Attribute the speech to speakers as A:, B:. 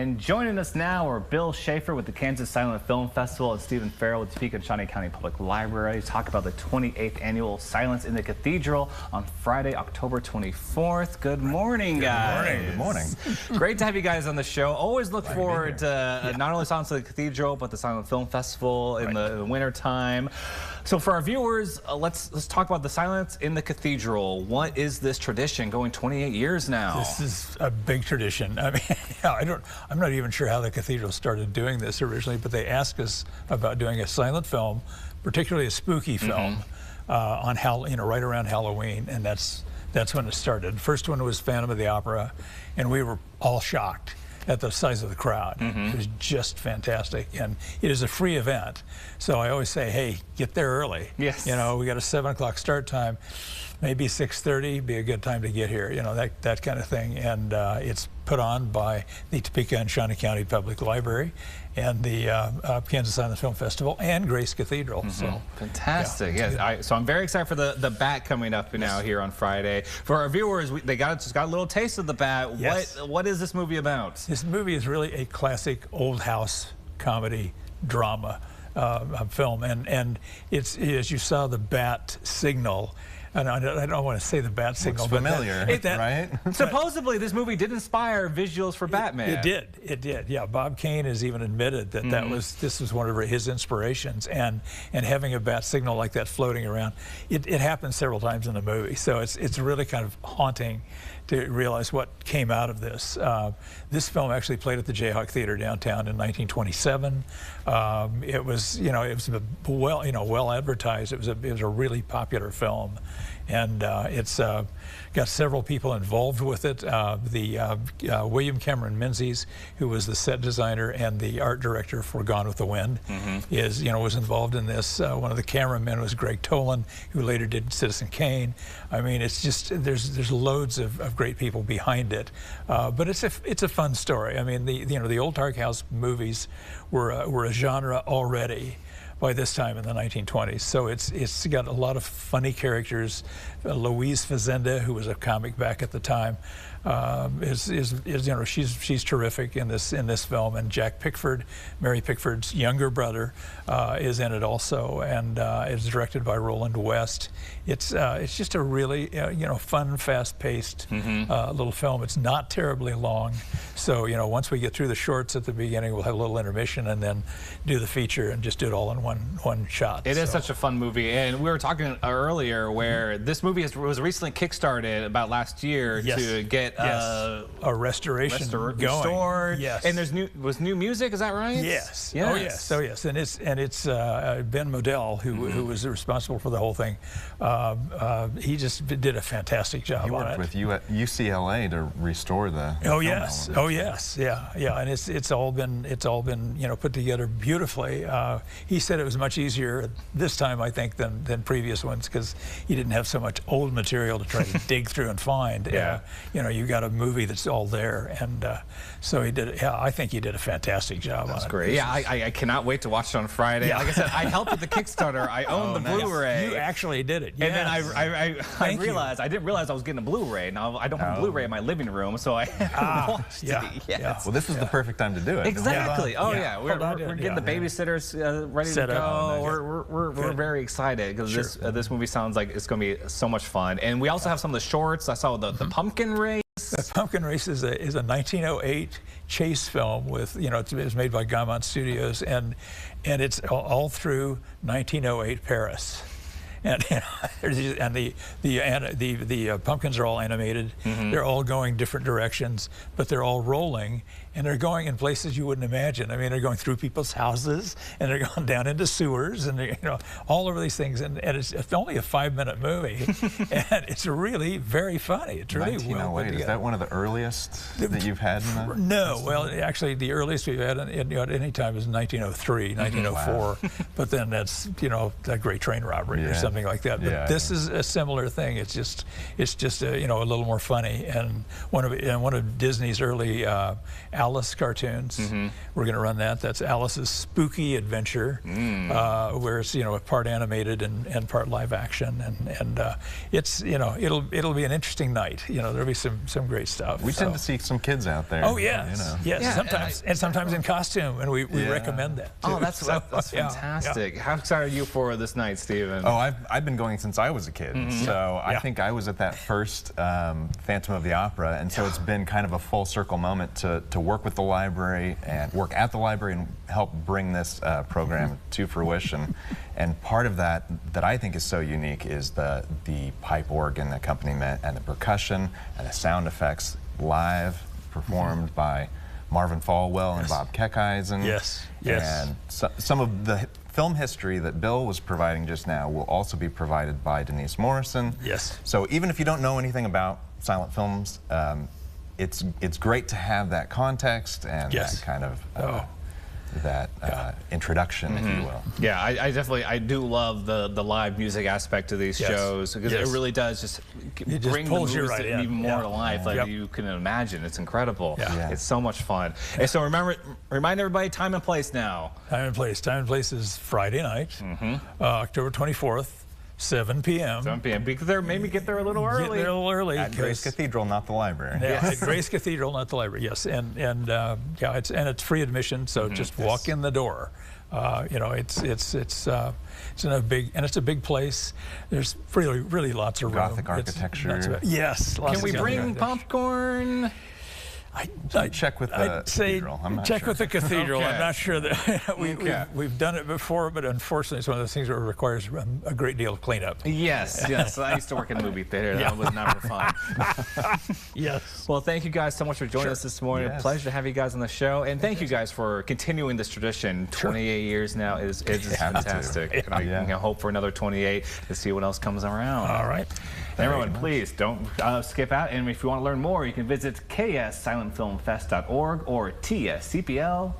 A: And joining us now are Bill Shaffer with the Kansas Silent Film Festival and Stephen Ferrell with Topeka and Shawnee County Public Library to talk about the 28th Annual Silence in the Cathedral on Friday, October 24th. Good morning, guys.
B: Good morning.
A: Great to have you guys on the show. Always look forward to not only Silence in the Cathedral, but the Silent Film Festival in the winter time. So for our viewers, let's talk about the Silence in the Cathedral. What is this tradition going 28 years now?
B: This is a big tradition. I mean, I'm not even sure how the cathedral started doing this originally, but they asked us about doing a silent film, particularly a spooky film, on right around Halloween, and that's when it started. The first one was Phantom of the Opera, and we were all shocked at the size of the crowd. It was just fantastic, and it is a free event. So I always say, hey, get there early.
A: Yes.
B: You know, we got a 7 o'clock start time, maybe 6:30 be a good time to get here. You know, that kind of thing. And it's put on by the Topeka and Shawnee County Public Library and the Kansas Silent Film Festival and Grace Cathedral. So
A: fantastic. Yeah. So I'm very excited for the bat coming up now here on Friday. For our viewers, they just got a little taste of the bat.
B: Yes.
A: What is this movie about?
B: This movie is really a classic old house comedy drama film, and it's, as you saw, the bat signal. And I don't want to say the bat signal,
C: but familiar, right?
A: Supposedly, this movie did inspire visuals for Batman.
B: It did. Yeah, Bob Kane has even admitted that this was one of his inspirations, and having a bat signal like that floating around, it happens several times in the movie. So it's really kind of haunting to realize what came out of this. This film actually played at the Jayhawk Theater downtown in 1927. It was well advertised. It was a really popular film, and it's got several people involved with it. William Cameron Menzies, who was the set designer and the art director for Gone with the Wind, was involved in this. One of the cameramen was Greg Tolan, who later did Citizen Kane. I mean, it's just there's loads of great people behind it, but it's a fun story. I mean, the old dark house movies were a genre already by this time in the 1920s. So it's got a lot of funny characters. Louise Fazenda, who was a comic back at the time, she's terrific in this film. And Jack Pickford, Mary Pickford's younger brother, is in it also, and it's directed by Roland West. It's just a really fun, fast-paced little film. It's not terribly long, so once we get through the shorts at the beginning, we'll have a little intermission and then do the feature and just do it all in one shot.
A: It is such a fun movie, and we were talking earlier where this movie was recently kickstarted about last year to get
B: a restoration going. Yes.
A: And was new music, is that right?
B: Yes.
A: Yes.
B: Oh yes. And it's Ben Modell who was responsible for the whole thing. He just did a fantastic job on it.
C: He worked with you at UCLA to restore the film
B: yes.
C: elements.
B: Oh yes. Yeah. And it's all been put together beautifully. He said it was much easier this time, I think, than previous ones, because he didn't have so much old material to try to dig through and find. You got a movie that's all there, and so he did. Yeah, I think he did a fantastic job on it.
A: That's great. Yeah, I cannot wait to watch it on Friday. Like I said, I helped with the Kickstarter. I own the Blu-ray.
B: You actually did it. Yes.
A: And then I realized I didn't realize I was getting a Bluray. Now I don't have a Blu-ray in my living room, so I watched it.
C: Well, this is the perfect time to do it.
A: Exactly. We're getting the babysitters ready to go. We're very excited because this movie sounds like it's going to be so much fun. And we also have some of the shorts. I saw the Pumpkin Race.
B: The Pumpkin Race is a 1908 chase film with, it was made by Gaumont Studios, and it's all through 1908 Paris. And the pumpkins are all animated. They're all going different directions, but they're all rolling, and they're going in places you wouldn't imagine. I mean, they're going through people's houses, and they're going down into sewers, and all over these things. And it's only a 5-minute movie, and it's really very funny. It's really
C: 1908. Is that one of the earliest that you've had?
B: No. Well, actually, the earliest we've had at any time is 1903, 1904. But then that's that Great Train Robbery or something like that. But this is a similar thing. It's just a little more funny, and one of Disney's early Alice cartoons. We're going to run that. That's Alice's Spooky Adventure, where it's part animated and part live action, and it's it'll be an interesting night. There'll be some great stuff.
C: We tend to see some kids out there.
B: Oh yes, yes. Yeah, sometimes in costume, and we recommend that too.
A: Oh, that's fantastic. How excited are you for this night, Stephen?
C: Oh, I've been going since I was a kid, so I think I was at that first Phantom of the Opera, and so it's been kind of a full circle moment to work with the library and work at the library and help bring this program to fruition. And part of that I think is so unique is the pipe organ accompaniment and the percussion and the sound effects live performed by Marvin Falwell and Bob Keckeisen.
B: Yes.
C: And some of the film history that Bill was providing just now will also be provided by Denise Morrison.
B: Yes.
C: So even if you don't know anything about silent films, it's great to have that context and that kind of introduction, if you will.
A: Yeah, I do love the live music aspect of these shows, because it really does just bring the movies even more to life, like you can imagine. It's incredible. It's so much fun. And so remind everybody time and place now.
B: Time and place. Time and place is Friday night, October 24th. 7 p.m.
A: 7 p.m. Maybe get there a little early.
B: Get there a little early.
C: At Grace Cathedral, not the library.
B: Yeah, at Grace Cathedral, not the library. Yes, and it's free admission, so just walk in the door. It's in a big place. There's really lots of
C: Gothic architecture.
B: Yes.
A: Can we bring popcorn?
C: I'd check with the cathedral. I'm not
B: check
C: sure.
B: with the cathedral.
A: Okay.
B: I'm not sure that we've done it before, but unfortunately, it's one of those things that requires a great deal of cleanup.
A: Yes. I used to work in a movie theater. That was never fun.
B: Yes.
A: Well, thank you guys so much for joining us this morning.
C: Yes.
A: Pleasure to have you guys on the show, and thank you guys for continuing this tradition. 28 years now is fantastic. And I hope for another 28 to see what else comes around.
B: All right.
A: Everyone, please don't skip out. And if you want to learn more, you can visit kssilentfilmfest.org or tscpl.org.